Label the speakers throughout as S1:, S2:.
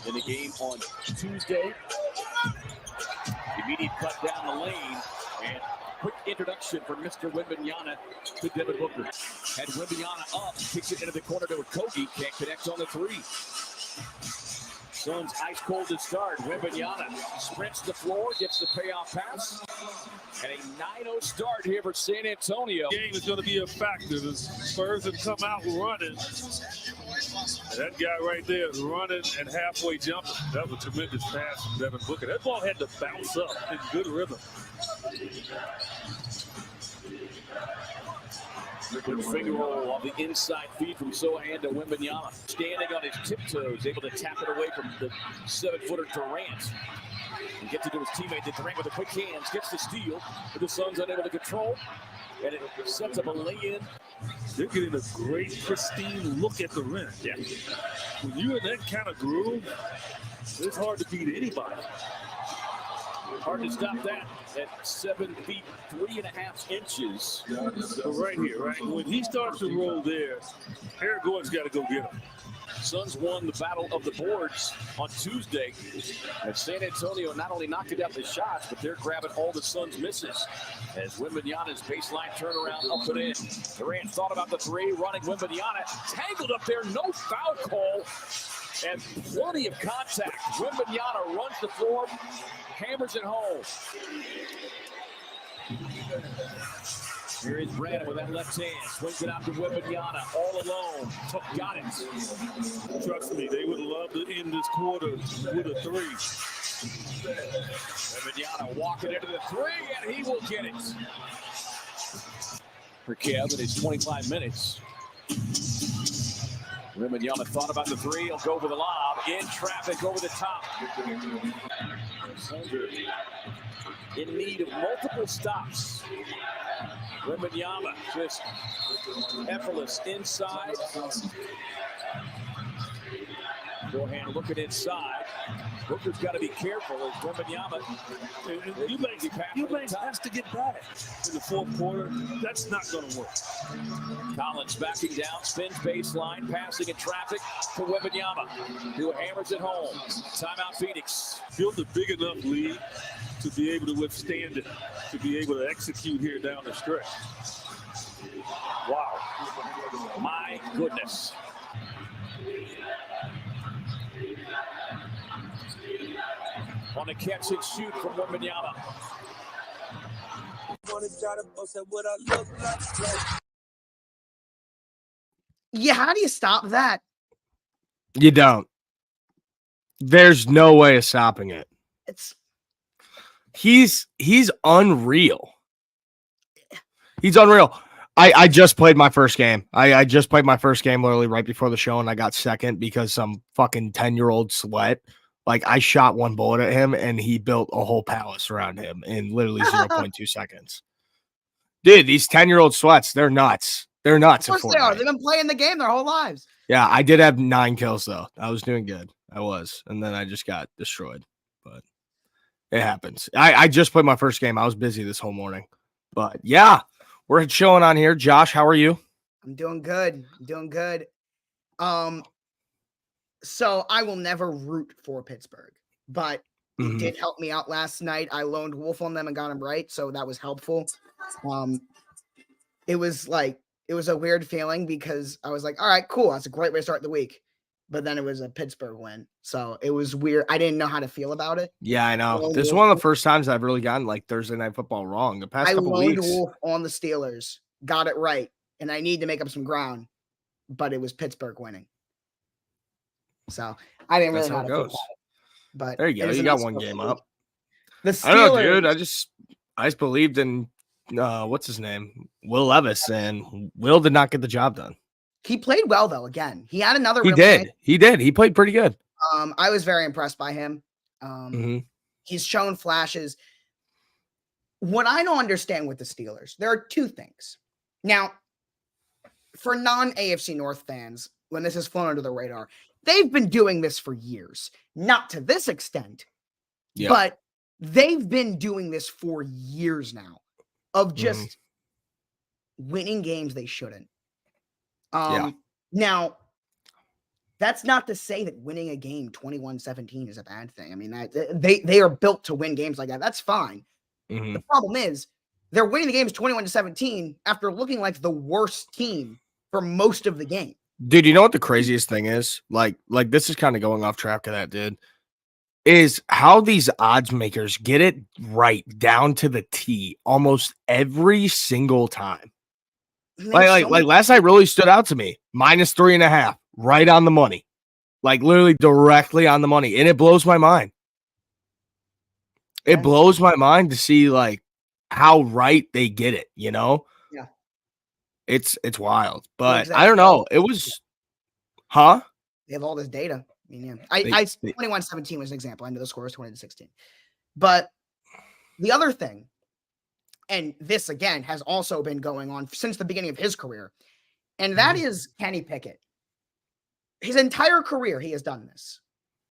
S1: in the game on Tuesday. Immediate cut down the lane, and quick introduction from Mr. Wembanyama to Devin Booker. Had Wembanyama up, kicks it into the corner to Okogie, can't connect on the three. Suns ice cold to start. Wembanyama sprints the floor, gets the payoff pass, and a 9-0 start here for San Antonio.
S2: The game is going to be a factor. The Spurs have come out running. That guy right there is running and halfway jumping. That was a tremendous pass from Devin Booker. That ball had to bounce up in good rhythm.
S1: Good finger roll on the inside feed from Sohan to Wembanyama. Standing on his tiptoes, able to tap it away from the 7-footer Durant. And gets it to his teammate. Durant with the quick hands gets the steal, but the Suns unable to control. And it sets up a lay-in.
S2: They're getting a great, pristine look at the rim.
S1: Yeah.
S2: When you're in that kind of groove, it's hard to beat anybody.
S1: Hard to stop that at 7 feet 3.5 inches.
S2: So right here, right? When he starts to roll there, Eric Gordon's got to go get him.
S1: Suns won the battle of the boards on Tuesday. And San Antonio not only knocked it out the shots, but they're grabbing all the Suns' misses. As Wembanyama's baseline turnaround up and in. Durant thought about the three, running Wembanyama. Tangled up there, no foul call. And plenty of contact. Wembanyama runs the floor, hammers it home. Here is Brandon with that left hand. Swings it out to Wembanyama, all alone. Got it.
S2: Trust me, they would love to end this quarter with a three.
S1: Wembanyama walking into the three, and he will get it. For Kev in his 25 minutes. Wembanyama thought about the three. He'll go for the lob. In traffic over the top. Suns are in need of multiple stops. Wembanyama just effortless inside. Forehand looking inside. Booker's got to be careful as Wembanyama.
S2: Eubanks has to get back in the fourth quarter. That's not going to work.
S1: Collins backing down, spins baseline, passing in traffic to Wembanyama, who hammers it home. Timeout Phoenix.
S2: Built a big enough lead to be able to withstand it, to be able to execute here down the stretch.
S1: Wow. My goodness. On the catch and shoot from Wembanyama.
S3: Yeah, how do you stop that?
S4: You don't. There's no way of stopping it. He's unreal. He's unreal. I just played my first game. I just played my first game literally right before the show, and I got second because some fucking 10-year-old sweat. Like, I shot one bullet at him, and he built a whole palace around him in literally 0.2 seconds. Dude, these 10-year-old sweats, they're nuts. They're nuts.
S3: Of course they are. They've been playing the game their whole lives.
S4: Yeah, I did have 9 kills, though. I was doing good. I was. And then I just got destroyed. But it happens. I just played my first game. I was busy this whole morning. But, yeah, we're chilling on here. Josh, how are you?
S3: I'm doing good. So I will never root for Pittsburgh, but it did help me out last night. I loaned Wolf on them and got him right, so that was helpful. It was a weird feeling because I was like, all right, cool. That's a great way to start the week. But then it was a Pittsburgh win, so it was weird. I didn't know how to feel about it.
S4: Yeah, I know. This is one of the first times I've really gotten like Thursday Night Football wrong. The past couple weeks. I loaned
S3: Wolf on the Steelers, got it right, and I need to make up some ground, but it was Pittsburgh winning. So I didn't really know how to feel about it. But
S4: there you go. You got one game up.
S3: The Steelers,
S4: I don't know, dude. I just believed in what's his name? Will Levis, and Will did not get the job done.
S3: He played well though. Again, he had another.
S4: He did. He played pretty good.
S3: I was very impressed by him. He's shown flashes. What I don't understand with the Steelers, there are two things. Now, for non-AFC North fans, when this has flown under the radar, they've been doing this for years. Not to this extent, but they've been doing this for years now of just winning games they shouldn't. Now, That's not to say that winning a game 21-17 is a bad thing. I mean, they are built to win games like that. That's fine.
S4: Mm-hmm.
S3: The problem is they're winning the games 21-17 after looking like the worst team for most of the game.
S4: Dude, you know what the craziest thing is? Like this is kind of going off track of that, dude. Is how these odds makers get it right down to the T almost every single time. Like last night really stood out to me. -3.5, right on the money. Like literally directly on the money. And it blows my mind. It blows my mind to see like how right they get it, you know?
S3: Yeah.
S4: It's wild. But exactly. I don't know. It was
S3: They have all this data. I mean, yeah. 21-17 was an example. I know the score was 20-16. But the other thing, and this again has also been going on since the beginning of his career, and that is Kenny Pickett. His entire career, he has done this.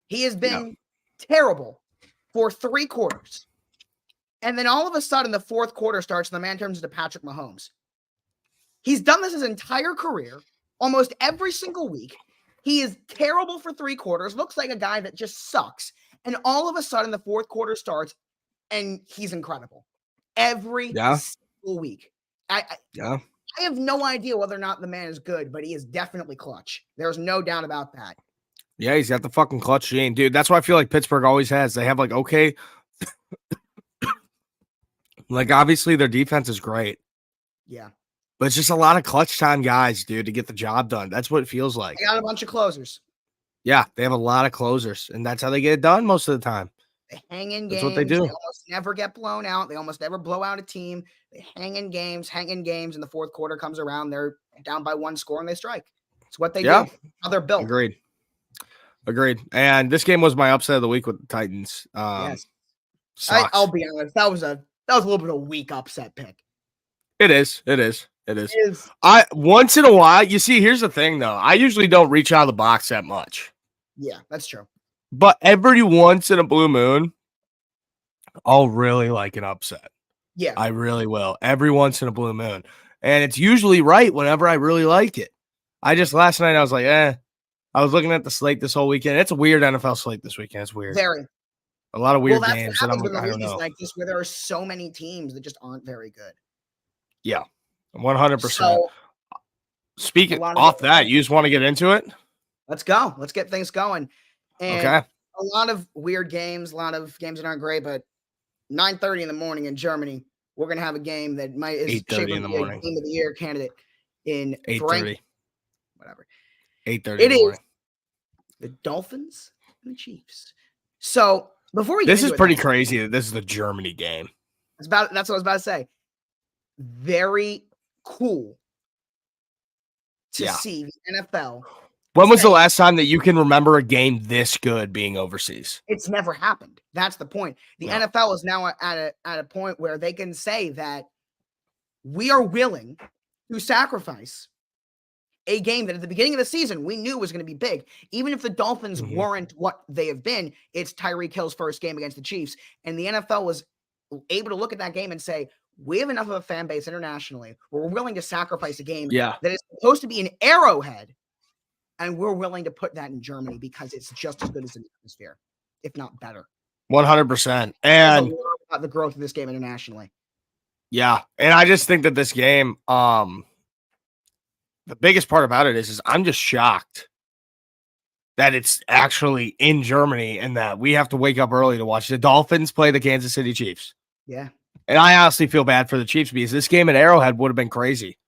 S3: He has been terrible for 3 quarters. And then all of a sudden, the 4th quarter starts, and the man turns into Patrick Mahomes. He's done this his entire career, almost every single week. He is terrible for 3 quarters, looks like a guy that just sucks. And all of a sudden, the 4th quarter starts, and he's incredible. Every single week. I have no idea whether or not the man is good, but he is definitely clutch. There's no doubt about that.
S4: Yeah, he's got the fucking clutch gene, dude. That's why I feel like Pittsburgh always has. They have like, okay. Like, obviously, their defense is great.
S3: Yeah.
S4: But it's just a lot of clutch time guys, dude, to get the job done. That's what it feels like.
S3: They got a bunch of closers.
S4: Yeah, they have a lot of closers, and that's how they get it done most of the time.
S3: They hang in
S4: That's
S3: games.
S4: what they do.
S3: They almost never get blown out. They almost never blow out a team. They hang in games, and the 4th quarter comes around. They're down by 1 score, and they strike. It's what they do. How they're built.
S4: Agreed. And this game was my upset of the week with the Titans.
S3: Yes. I'll be honest. That was a little bit of a weak upset pick.
S4: It is. I once in a while, you see, here's the thing though. I usually don't reach out of the box that much.
S3: Yeah, that's true.
S4: But every once in a blue moon, I'll really like an upset.
S3: Yeah.
S4: I really will. Every once in a blue moon. And it's usually right whenever I really like it. Last night I was like, I was looking at the slate this whole weekend. It's a weird NFL slate this weekend. It's weird.
S3: Very.
S4: A lot of weird games.
S3: And I'm like, I don't know. Like this, where there are so many teams that just aren't very good.
S4: Yeah, 100%.
S3: So,
S4: speaking off that, you just want to get into it?
S3: Let's go. Let's get things going. And
S4: okay.
S3: A lot of weird games, a lot of games that aren't great, but 9:30 in the morning in Germany, we're going to have a game that is
S4: 8:30 in the morning.
S3: Game of the Year candidate in
S4: 8:30.
S3: Whatever.
S4: 8:30.
S3: It is the Dolphins and the Chiefs. So before we get
S4: this is pretty crazy that this is the Germany game.
S3: That's what I was about to say. Very cool to see the NFL.
S4: When was the last time that you can remember a game this good being overseas?
S3: It's never happened. That's the point. The NFL is now at a point where they can say that we are willing to sacrifice a game that at the beginning of the season we knew was going to be big. Even if the Dolphins weren't what they have been, it's Tyreek Hill's first game against the Chiefs. And the NFL was able to look at that game and say, we have enough of a fan base internationally where we're willing to sacrifice a game that is supposed to be an Arrowhead. And we're willing to put that in Germany because it's just as good as an atmosphere, if not better.
S4: 100%. And
S3: about the growth of this game internationally.
S4: Yeah. And I just think that this game, the biggest part about it is I'm just shocked that it's actually in Germany and that we have to wake up early to watch the Dolphins play the Kansas City Chiefs.
S3: Yeah.
S4: And I honestly feel bad for the Chiefs because this game at Arrowhead would have been crazy.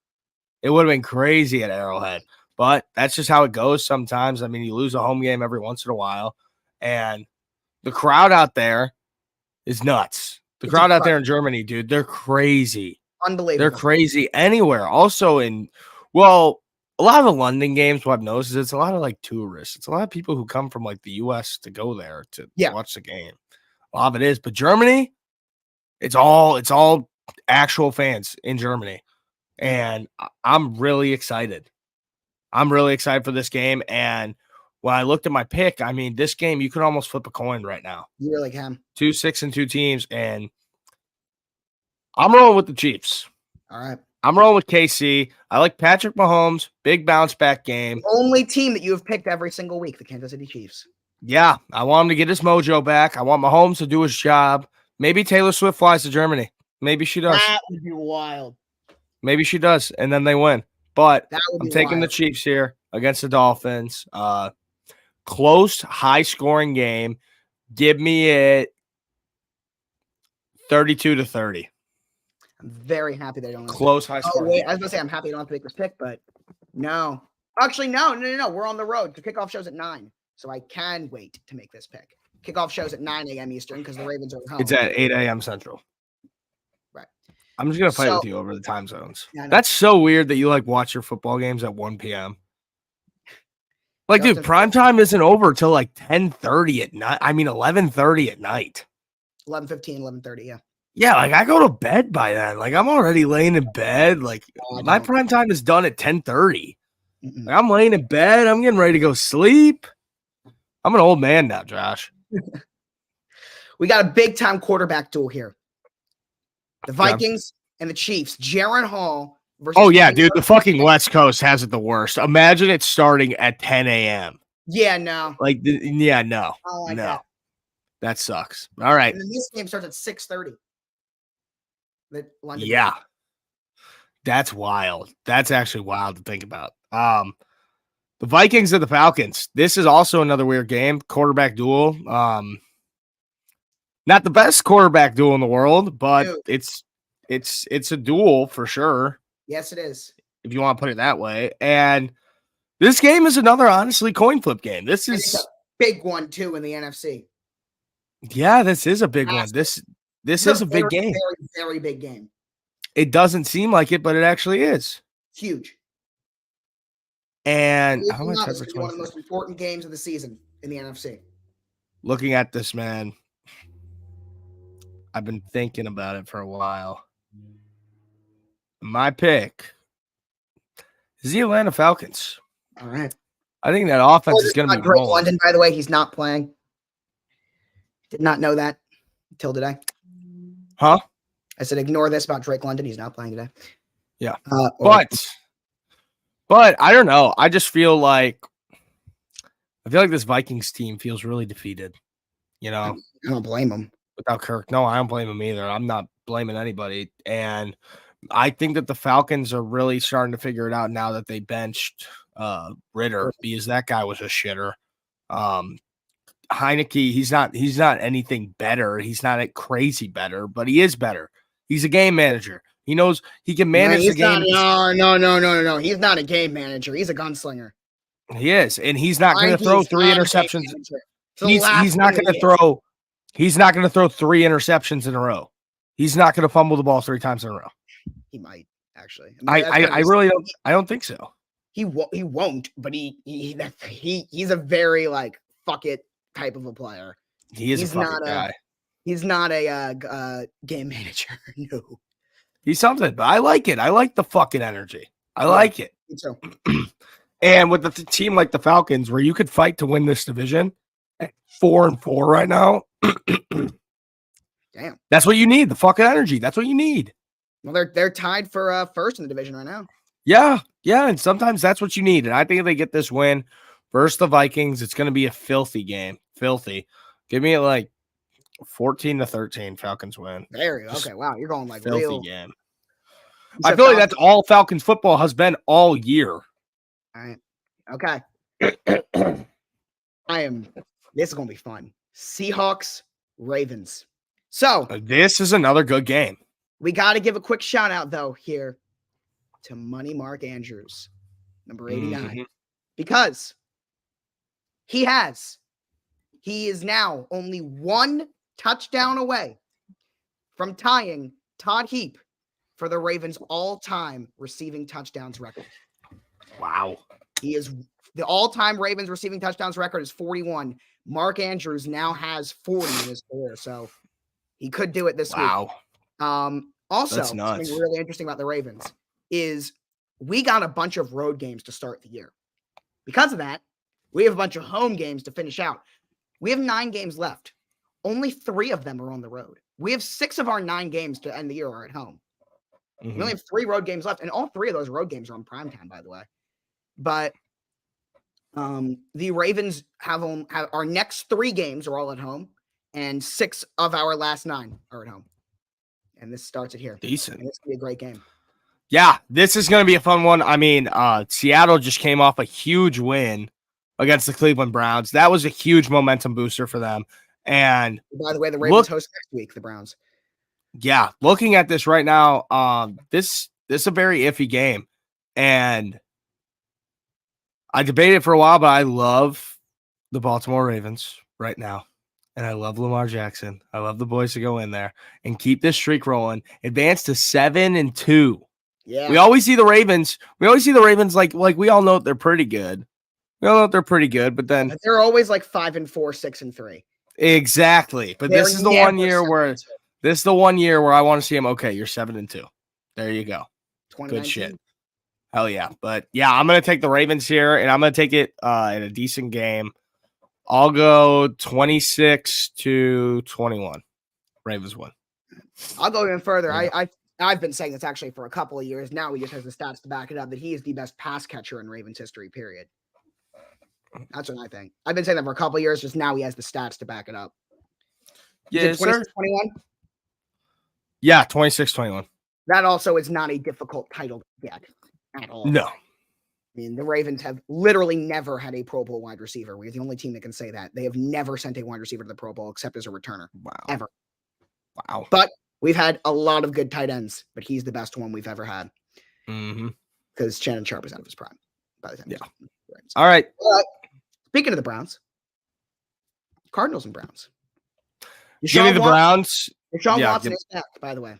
S4: It would have been crazy at Arrowhead. But that's just how it goes sometimes. I mean, you lose a home game every once in a while. And the crowd out there is nuts. The crowd out there in Germany, dude, they're crazy.
S3: Unbelievable.
S4: They're crazy anywhere. Also a lot of the London games, what I've noticed is it's a lot of like tourists. It's a lot of people who come from like the U.S. to go there to watch the game. A lot of it is. But Germany, it's all actual fans in Germany. And I'm really excited. I'm really excited for this game. And when I looked at my pick, I mean, this game, you could almost flip a coin right now.
S3: You really can.
S4: 2-6-2 teams. And I'm rolling with the Chiefs.
S3: All right.
S4: I'm rolling with KC. I like Patrick Mahomes. Big bounce back game.
S3: The only team that you have picked every single week, the Kansas City Chiefs.
S4: Yeah, I want him to get his mojo back. I want Mahomes to do his job. Maybe Taylor Swift flies to Germany. Maybe she does.
S3: That would be wild.
S4: Maybe she does, and then they win. But I'm taking the
S3: wild.
S4: Chiefs here against the Dolphins. Close, high-scoring game. Give me it 32-30.
S3: I'm very happy they don't.
S4: Close, high-scoring.
S3: Wait, I was going to say I'm happy I don't have to make this pick, but no. Actually, no. We're on the road. The kickoff show's at 9, so I can wait to make this pick. Kickoff show's at 9 a.m. Eastern because the Ravens are at home.
S4: It's at 8 a.m. Central.
S3: Right.
S4: I'm just going to fight with you over the time zones.
S3: Yeah,
S4: that's so weird that you watch your football games at 1 p.m. Dude, prime time isn't over till 10:30 at night. 11:30 at night.
S3: 11:15, 11:30, yeah.
S4: Yeah, I go to bed by then. I'm already laying in bed. My prime time is done at 10:30. I'm laying in bed. I'm getting ready to go sleep. I'm an old man now, Josh.
S3: We got a big time quarterback duel here. The Vikings and the Chiefs. Jaron Hall versus.
S4: Oh, yeah, dude. The fucking West Coast has it the worst. Imagine it starting at 10 a.m.
S3: Yeah, no.
S4: No. No. That sucks. All right.
S3: And then this game starts at 6:30.
S4: Yeah. That's wild. That's actually wild to think about. The Vikings and the Falcons. This is also another weird game. Quarterback duel. Not the best quarterback duel in the world, but it's a duel for sure.
S3: Yes, it is.
S4: If you want to put it that way. And this game is another honestly coin flip game. This is
S3: a big one too in the NFC.
S4: Yeah, this is a big one. This is a big game.
S3: Very, very big game.
S4: It doesn't seem like it, but it actually is.
S3: Huge.
S4: And
S3: how much is one of the most important games of the season in the NFC?
S4: Looking at this, man, I've been thinking about it for a while. My pick is the Atlanta Falcons.
S3: All right.
S4: I think that offense is going to be
S3: Drake London, by the way, he's not playing. Did not know that until today.
S4: Huh?
S3: I said, ignore this about Drake London. He's not playing today.
S4: Yeah. But I don't know. I just feel like this Vikings team feels really defeated.
S3: I don't blame him.
S4: Without Kirk. No, I don't blame him either. I'm not blaming anybody. And I think that the Falcons are really starting to figure it out now that they benched Ritter because that guy was a shitter. Heineke, he's not anything better. He's not crazy better, but he is better. He's a game manager. He knows he can manage the game.
S3: No. He's not a game manager. He's a gunslinger.
S4: He is, and he's not going to throw 3 interceptions. He's not going to throw. He's not going to throw 3 interceptions in a row. He's not going to fumble the ball 3 times in a row.
S3: He might actually.
S4: I really don't. I don't think so.
S3: He won't. But he's a very fuck it type of a player.
S4: He's a fucking guy.
S3: He's not a game manager. No.
S4: He's something, but I like it. I like the fucking energy. I like it.
S3: So.
S4: And with the team like the Falcons, where you could fight to win this division at 4-4 right now.
S3: Damn.
S4: That's what you need. The fucking energy. That's what you need.
S3: Well, they're tied for first in the division right now.
S4: Yeah. And sometimes that's what you need. And I think if they get this win versus the Vikings, it's going to be a filthy game. Filthy. Give me 14-13 Falcons win.
S3: There you go. Okay, wow. You're going
S4: filthy
S3: real
S4: game. I feel like that's all Falcons football has been all year.
S3: All right. Okay. This is going to be fun. Seahawks, Ravens. So
S4: this is another good game.
S3: We got to give a quick shout out though here to Money Mark Andrews, number 89, because he is now only 1 touchdown away from tying Todd Heap for the Ravens all-time receiving touchdowns record.
S4: Wow.
S3: He is the all-time Ravens receiving touchdowns record is 41. Mark Andrews now has 40 in his career, so he could do it this week. Also, something really interesting about the Ravens is we got a bunch of road games to start the year. Because of that, we have a bunch of home games to finish out. We have 9 games left. Only 3 of them are on the road. We have 6 of our 9 games to end the year are at home. We only have 3 road games left, and all 3 of those road games are on primetime, by the way. But the Ravens have our next 3 games are all at home, and 6 of our last 9 are at home. And this starts it here.
S4: Decent.
S3: And it's going to be a great game.
S4: Yeah, this is going to be a fun one. I mean, Seattle just came off a huge win against the Cleveland Browns. That was a huge momentum booster for them. And
S3: by the way, the Ravens host next week, the Browns.
S4: Yeah, looking at this right now, this is a very iffy game. And I debated for a while, but I love the Baltimore Ravens right now. And I love Lamar Jackson. I love the boys to go in there and keep this streak rolling. Advance to 7-2.
S3: Yeah.
S4: We always see the Ravens. Like we all know they're pretty good. But then
S3: they're always like 5-4, 6-3.
S4: Exactly. But this is the 1 year where I want to see him. Okay, you're 7-2. There you go. Good shit. Hell yeah. But yeah, I'm gonna take the Ravens here, and I'm gonna take it in a decent game. I'll go 26-21. Ravens win.
S3: I'll go even further.
S4: Yeah.
S3: I've been saying this actually for a couple of years now. He just has the stats to back it up that he is the best pass catcher in Ravens history, period. That's what I think. I've been saying that for a couple of years. Just now he has the stats to back it up.
S4: Yeah,
S3: 26-21?
S4: Yeah, 26-21.
S3: That also is not a difficult title to get at all.
S4: No.
S3: I mean, the Ravens have literally never had a Pro Bowl wide receiver. We're the only team that can say that. They have never sent a wide receiver to the Pro Bowl except as a returner.
S4: Wow.
S3: Ever.
S4: Wow.
S3: But we've had a lot of good tight ends, but he's the best one we've ever had. Because Shannon Sharp is out of his prime by the time.
S4: Yeah. All right.
S3: Speaking of the Browns, Cardinals and Browns.
S4: Give me the Browns.
S3: Deshaun Watson is back, by the way.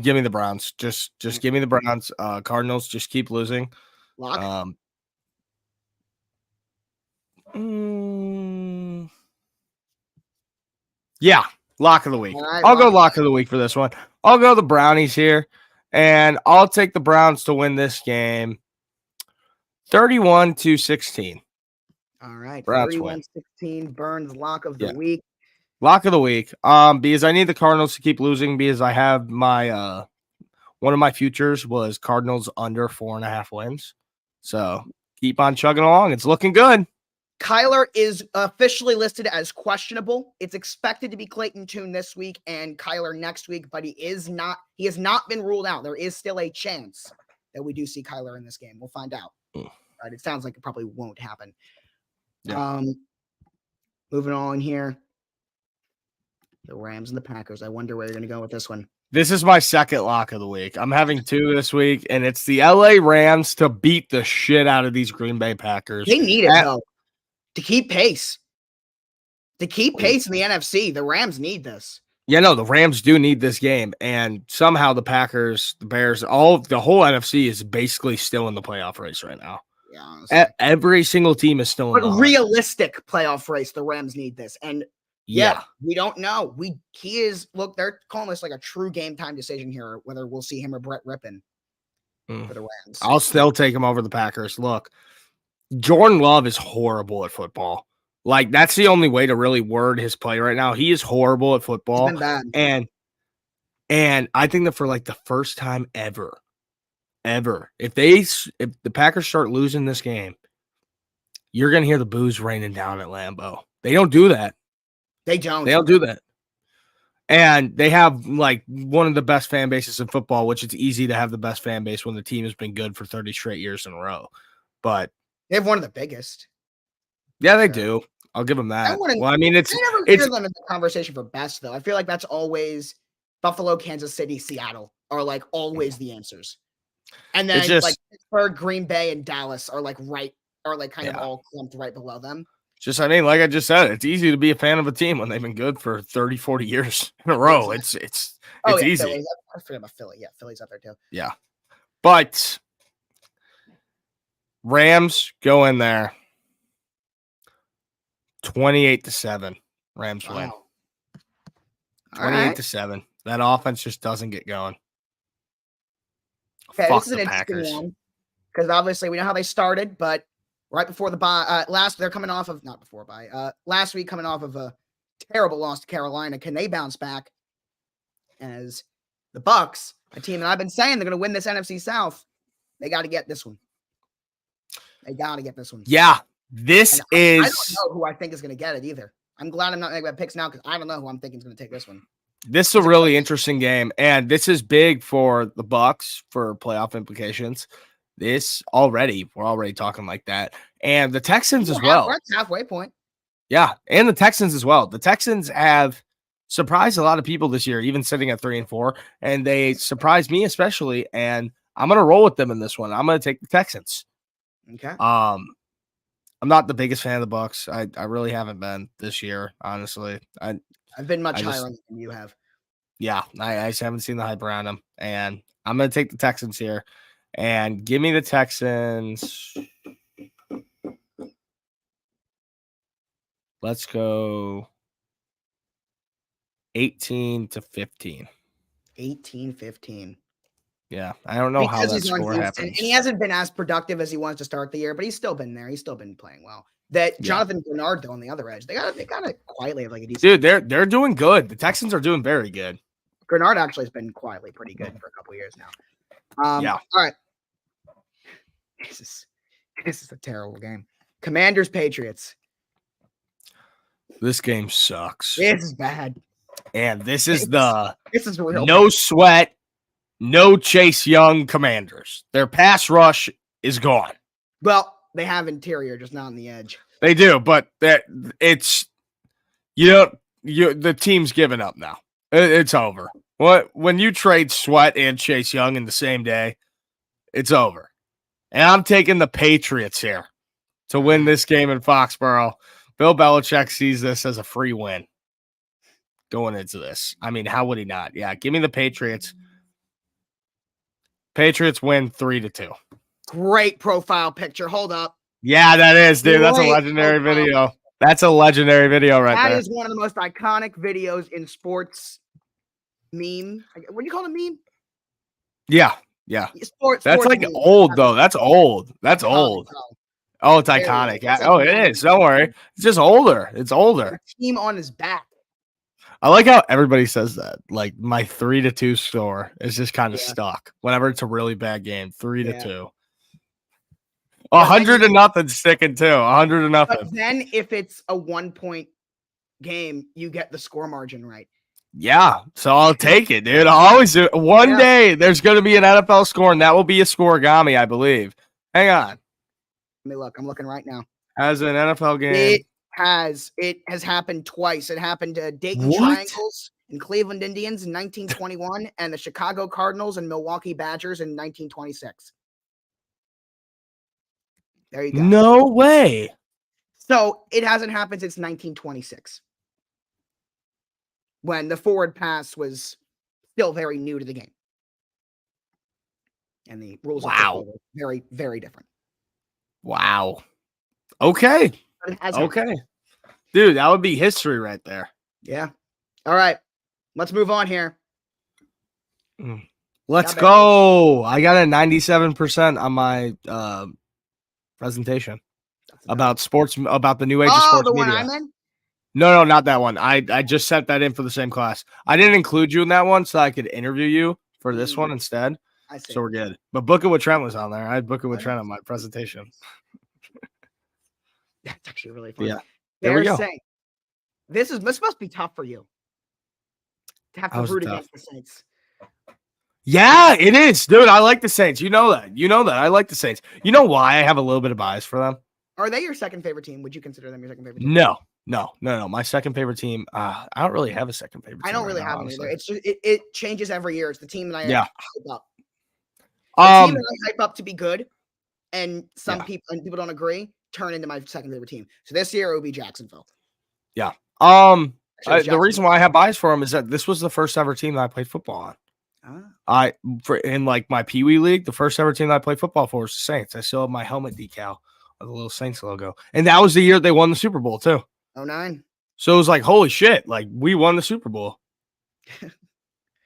S4: Give me the Browns. Just give me the Browns. Cardinals just keep losing.
S3: Lock?
S4: Yeah, lock of the week.
S3: Right,
S4: I'll go lock of the week for this one. I'll go the Brownies here, and I'll take the Browns to win this game 31-16.
S3: All right.
S4: 31-16.
S3: Burns lock of the week.
S4: Lock of the week. Because I need the Cardinals to keep losing because I have my one of my futures was Cardinals under 4.5 wins. So keep on chugging along. It's looking good.
S3: Kyler is officially listed as questionable. It's expected to be Clayton Tune this week and Kyler next week, but he has not been ruled out. There is still a chance that we do see Kyler in this game. We'll find out. Right, it sounds like it probably won't happen. Yeah. Moving on here. The Rams and the Packers. I wonder where you're going to go with this one.
S4: This is my second lock of the week. I'm having 2 this week, and it's the LA Rams to beat the shit out of these Green Bay Packers.
S3: They need it, though, to keep pace. To keep pace in the NFC, the Rams need this.
S4: Yeah, no, the Rams do need this game, and somehow the Packers, the Bears, the whole NFC is basically still in the playoff race right now.
S3: Yeah, honestly.
S4: Every single team is still in the
S3: realistic playoff race. The Rams need this, and yeah, we don't know. They're calling this like a true game time decision here, whether we'll see him or Brett Rippon for the Rams.
S4: I'll still take him over the Packers. Look, Jordan Love is horrible at football. Like, that's the only way to really word his play right now. He is horrible at football.
S3: He's been
S4: bad. And I think that for like the first time ever, if the Packers start losing this game, you're going to hear the boos raining down at Lambeau. They don't do that.
S3: They don't
S4: do that. And they have like one of the best fan bases in football, which it's easy to have the best fan base when the team has been good for 30 straight years in a row. But
S3: they have one of the biggest.
S4: Yeah, they do. I'll give them that. I never
S3: hear them in the conversation for best, though. I feel like that's always Buffalo, Kansas City, Seattle are like always the answers. And then like Pittsburgh, Green Bay, and Dallas are like kind of all clumped right below them.
S4: Like I just said, it's easy to be a fan of a team when they've been good for 30, 40 years in a row. It's easy.
S3: Philly. I forget about Philly. Yeah, Philly's up there too.
S4: Yeah. But Rams go in there 28-7. Rams win. 28-7. That offense just doesn't get going.
S3: Okay, this is an interesting one because obviously we know how they started, but right before the bye, they're coming off of last week coming off of a terrible loss to Carolina. Can they bounce back? As The Bucks, a team that I've been saying they're going to win this NFC South, they got to get this one. They got to get this one.
S4: Yeah, this is.
S3: I don't know who I think is going to get it either. I'm glad I'm not making my picks now because I don't know who I'm thinking is going to take this one.
S4: This is a really interesting game, and this is big for the Bucks for playoff implications. We're already talking like that, and the Texans as well.
S3: We're at the halfway point.
S4: Yeah, and the Texans as well. The Texans have surprised a lot of people this year, even sitting at 3-4, and they surprised me especially. And I'm gonna roll with them in this one. I'm gonna take the Texans.
S3: Okay.
S4: I'm not the biggest fan of the Bucks. I really haven't been this year, honestly. I've
S3: been much higher on them than you have.
S4: Yeah, I just haven't seen the hype around them, and I'm gonna take the Texans here. And give me the Texans. Let's go 18-15.
S3: 18-15.
S4: Yeah, I don't know how that score happens.
S3: And he hasn't been as productive as he was to start the year, but he's still been there. He's still been playing well. Jonathan Bernard, though, on the other edge, they got to quietly have like a decent.
S4: Dude, they're doing good. The Texans are doing very good.
S3: Bernard actually has been quietly pretty good for a couple of years now.
S4: Yeah.
S3: All right. This is a terrible game. Commanders Patriots.
S4: This game sucks.
S3: This is bad.
S4: And this is
S3: real
S4: no
S3: bad.
S4: Sweat, no Chase Young Commanders. Their pass rush is gone.
S3: Well, they have interior, just not on the edge.
S4: They do, but it's the team's given up now. It's over. When you trade Sweat and Chase Young in the same day, it's over. And I'm taking the Patriots here to win this game in Foxborough. Bill Belichick sees this as a free win going into this. I mean, how would he not? Yeah, give me the Patriots. Patriots win 3-2.
S3: Great profile picture. Hold up.
S4: Yeah, that is, dude. That's a legendary video. That's a legendary video right there.
S3: That is one of the most iconic videos in sports meme. What do you call it, a meme?
S4: Yeah.
S3: Sports
S4: like
S3: meme.
S4: old, though. That's old. That's old. Oh, it's iconic. It is. Don't worry. It's just older. It's older.
S3: Team on his back.
S4: I like how everybody says that. Like my 3-2 score is just kind of stuck whenever it's a really bad game. 3-2. 100-0 sticking too. 100-0.
S3: But then if it's a 1-point game, you get the score margin right.
S4: Yeah, so I'll take it, dude. I'll always do it. One day there's going to be an NFL score, and that will be a scoregami, I believe. Hang on.
S3: Let me look. I'm looking right now.
S4: As an NFL game.
S3: It has happened twice. It happened to Dayton Triangles and Cleveland Indians in 1921 and the Chicago Cardinals and Milwaukee Badgers in 1926. There you go.
S4: No way.
S3: So it hasn't happened since 1926 when the forward pass was still very new to the game. And the rules are very, very different.
S4: Wow. Okay. Okay. Dude, that would be history right there.
S3: Yeah. All right. Let's move on here.
S4: Let's go. I got a 97% on my presentation about sports, about the new age of sports
S3: the
S4: media.
S3: one I'm in?
S4: No, not that one. I just sent that in for the same class. I didn't include you in that one so I could interview you for this one instead.
S3: I see.
S4: So we're good. But Book It with Trent was on there. I had Book It with Trent on my presentation.
S3: That's actually really fun.
S4: Yeah. There we go.
S3: Saying, this must be tough for you to have to root against the Saints.
S4: Yeah, it is, dude. I like the Saints. You know that. I like the Saints. You know why I have a little bit of bias for them?
S3: Are they your second favorite team? Would you consider them your second favorite team?
S4: No. My second favorite team. I don't really have a second favorite team.
S3: I don't really have one either. It's just it changes every year. It's the team that I hype up. The team that I hype up to be good, and people don't agree, turn into my second favorite team. So this year it would be Jacksonville.
S4: Yeah. The reason why I have bias for them is that this was the first ever team that I played football on. In like my Pee Wee league, the first ever team that I played football for was the Saints. I still have my helmet decal with the little Saints logo, and that was the year they won the Super Bowl too.
S3: 2009.
S4: So it was like, holy shit! Like we won the Super Bowl. It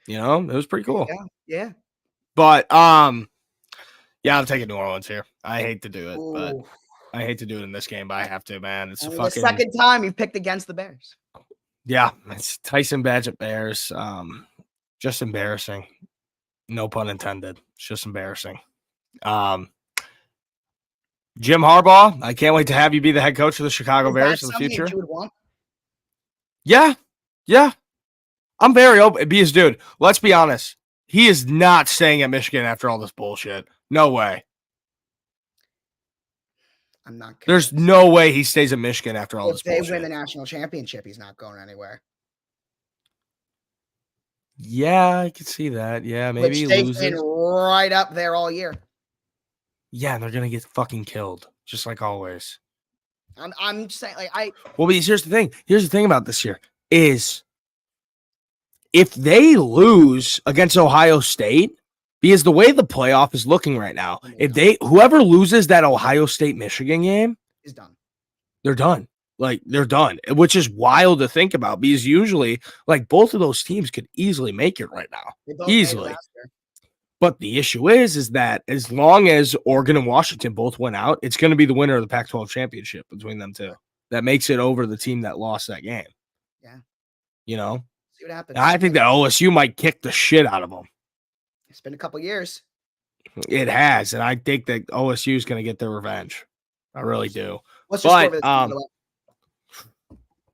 S4: was pretty cool.
S3: Yeah.
S4: But I'm taking New Orleans here. I hate to do it, but I hate to do it in this game, but I have to, man. It's
S3: the second time you've picked against the Bears.
S4: Yeah, it's Tyson Badgett Bears. Just embarrassing. No pun intended. It's just embarrassing. Jim Harbaugh, I can't wait to have you be the head coach of the Chicago Bears in the future.
S3: You would want?
S4: Yeah. I'm very open. Because, dude, let's be honest. He is not staying at Michigan after all this bullshit. No way.
S3: I'm not convinced.
S4: There's no way he stays at Michigan after all this bullshit.
S3: If they win the national championship, he's not going anywhere.
S4: Yeah, I could see that. Yeah, maybe he loses.
S3: They've been right up there all year.
S4: Yeah, they're gonna get fucking killed, just like always.
S3: I'm saying,
S4: Well, but here's the thing. Here's the thing about this year is if they lose against Ohio State, because the way the playoff is looking right now, whoever loses that Ohio State Michigan game
S3: is done.
S4: They're done. Like, they're done, which is wild to think about because usually, like, both of those teams could easily make it right now. Easily. But the issue is that as long as Oregon and Washington both went out, it's going to be the winner of the Pac-12 championship between them two. That makes it over the team that lost that game.
S3: Yeah.
S4: You know?
S3: See what happens.
S4: I think that OSU might kick the shit out of them.
S3: It's been a couple years.
S4: It has, and I think that OSU is going to get their revenge. I really do.
S3: What's your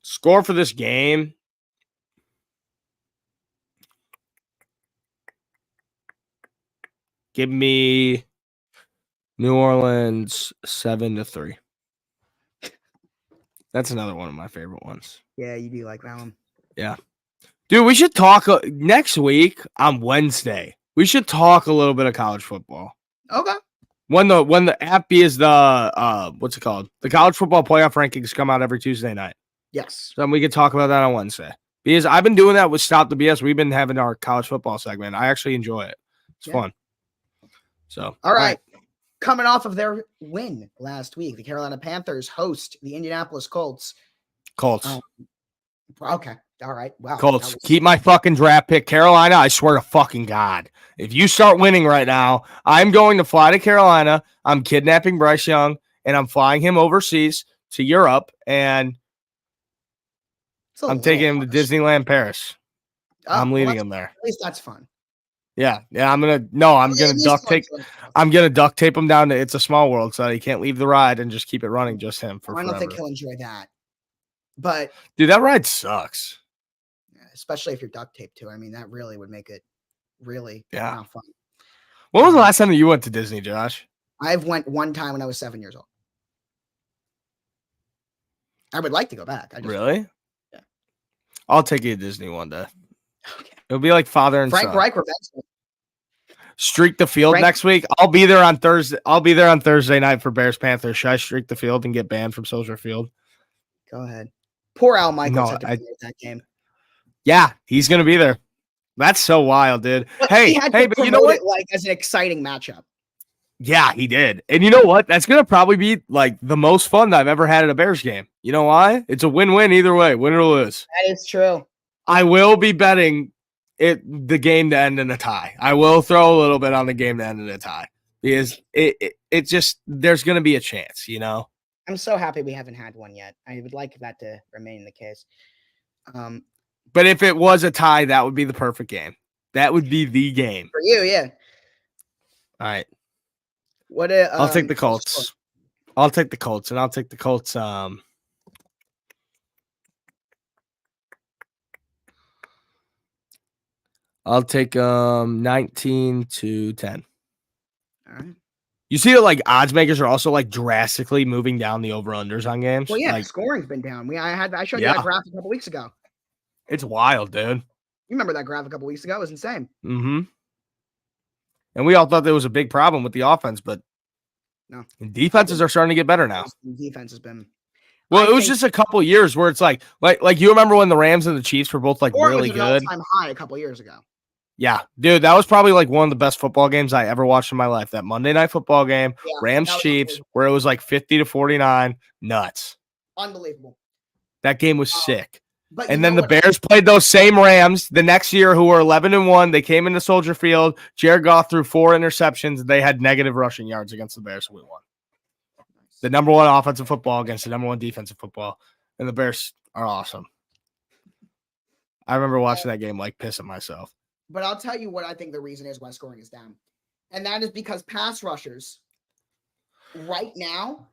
S4: score for this game? Give me New Orleans 7-3. That's another one of my favorite ones.
S3: Yeah, you do like that one.
S4: Yeah. Dude, we should talk next week on Wednesday. We should talk a little bit of college football.
S3: Okay.
S4: When the app is the what's it called? The college football playoff rankings come out every Tuesday night.
S3: Yes.
S4: So we could talk about that on Wednesday. Because I've been doing that with Stop the BS. We've been having our college football segment. I actually enjoy it. It's fun. So
S3: all right. Coming off of their win last week, the Carolina Panthers host the Indianapolis Colts. Okay. All right. Wow.
S4: Colts, keep my fucking draft pick. Carolina, I swear to fucking God. If you start winning right now, I'm going to fly to Carolina. I'm kidnapping Bryce Young, and I'm flying him overseas to Europe, and I'm taking him to Disneyland Paris. I'm leaving him there.
S3: At least that's fun.
S4: Yeah. I'm gonna duct tape. I'm gonna duct tape him down to It's a Small World so he can't leave the ride and just keep it running, just him for forever.
S3: I don't think he'll enjoy that. But
S4: dude, that ride sucks.
S3: Especially if you're duct taped to it. I mean, that really would make it really not fun.
S4: When was the last time that you went to Disney, Josh?
S3: I've went one time when I was 7 years old. I would like to go back.
S4: Really?
S3: Yeah.
S4: I'll take you to Disney one day.
S3: Okay.
S4: It'll be like father and
S3: Frank
S4: son.
S3: Reich revenge.
S4: Streak the field next week. I'll be there on Thursday. I'll be there on Thursday night for Bears Panthers. Should I streak the field and get banned from Soldier Field?
S3: Go ahead. Poor Al Michaels had to be at that game.
S4: Yeah, he's gonna be there. That's so wild, dude.
S3: But
S4: but you know what?
S3: Like as an exciting matchup.
S4: Yeah, he did. And you know what? That's gonna probably be like the most fun that I've ever had at a Bears game. You know why? It's a win-win either way, win or lose.
S3: That is true.
S4: I will be betting the game to end in a tie. I will throw a little bit on the game to end in a tie because it just there's gonna be a chance, you know.
S3: I'm so happy we haven't had one yet. I would like that to remain the case.
S4: But if it was a tie, that would be the perfect game. That would be the game.
S3: For you, yeah.
S4: All right.
S3: I'll
S4: take the Colts. I'll take the Colts, and I'll take the Colts. I'll take 19-10.
S3: All right.
S4: You see that like odds makers are also like drastically moving down the over-unders on games.
S3: Well, yeah,
S4: like,
S3: scoring's been down. I showed you that graph a couple weeks ago.
S4: It's wild, dude.
S3: You remember that graph a couple weeks ago? It was insane.
S4: Mm-hmm. And we all thought there was a big problem with the offense, but
S3: no.
S4: Defenses are starting to get better now.
S3: Defense has been.
S4: Well, it was just a couple years where it's like you remember when the Rams and the Chiefs were both like really good.
S3: All-time high a couple years ago.
S4: Yeah, dude, that was probably like one of the best football games I ever watched in my life. That Monday Night Football game, Rams Chiefs, where it was like 50-49, nuts.
S3: Unbelievable.
S4: That game was sick. And then the Bears played those same Rams the next year, who were 11-1. They came into Soldier Field. Jared Goff threw 4 interceptions. They had negative rushing yards against the Bears, and we won. The number 1 offensive football against the number 1 defensive football, and the Bears are awesome. I remember watching that game like pissing myself.
S3: But I'll tell you what I think the reason is why scoring is down. And that is because pass rushers right now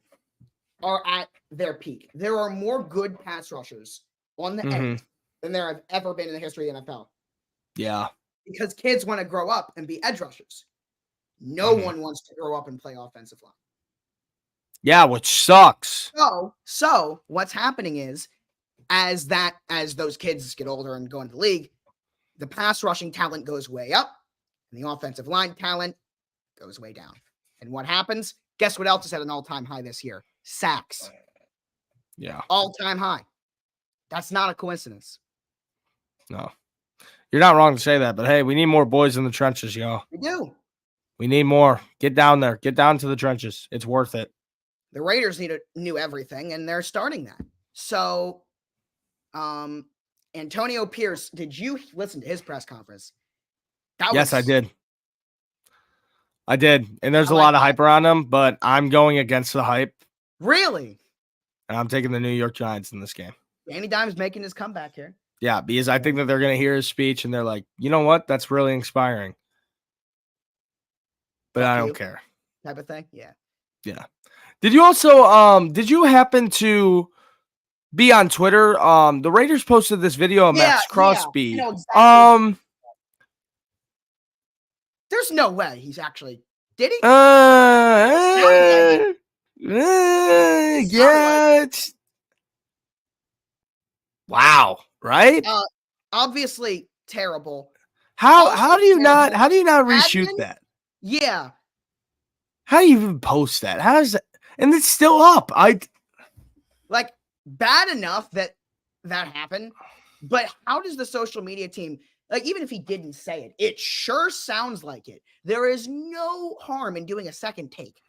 S3: are at their peak. There are more good pass rushers on the end than there have ever been in the history of the NFL.
S4: Yeah.
S3: Because kids want to grow up and be edge rushers. No one wants to grow up and play offensive line.
S4: Yeah, which sucks.
S3: So what's happening is as those kids get older and go into the league, the pass rushing talent goes way up and the offensive line talent goes way down. And what happens? Guess what else is at an all-time high this year? Sacks.
S4: Yeah.
S3: All-time high. That's not a coincidence.
S4: No. You're not wrong to say that, but hey, we need more boys in the trenches, y'all.
S3: We do.
S4: We need more. Get down there. Get down to the trenches. It's worth it.
S3: The Raiders knew everything, and they're starting that. So, Antonio Pierce, did you listen to his press conference?
S4: Yes, I did. I did. And there's a lot of hype around him, but I'm going against the hype.
S3: Really?
S4: And I'm taking the New York Giants in this game.
S3: Danny Dimes making his comeback here.
S4: Yeah, because I think that they're going to hear his speech and they're like, you know what? That's really inspiring. But I don't care.
S3: Type of thing? Yeah.
S4: Yeah. Did you also, did you happen to be on Twitter? The Raiders posted this video of Max Crosby.
S3: Yeah, exactly. There's no way he's actually, did he?
S4: Yeah. Wow. Right?
S3: Obviously terrible.
S4: How do you not reshoot that?
S3: Yeah.
S4: How do you even post that? How is that? And it's still up.
S3: Like bad enough that happened, but how does the social media team, like, even if he didn't say it, it sure sounds like it. There is no harm in doing a second take.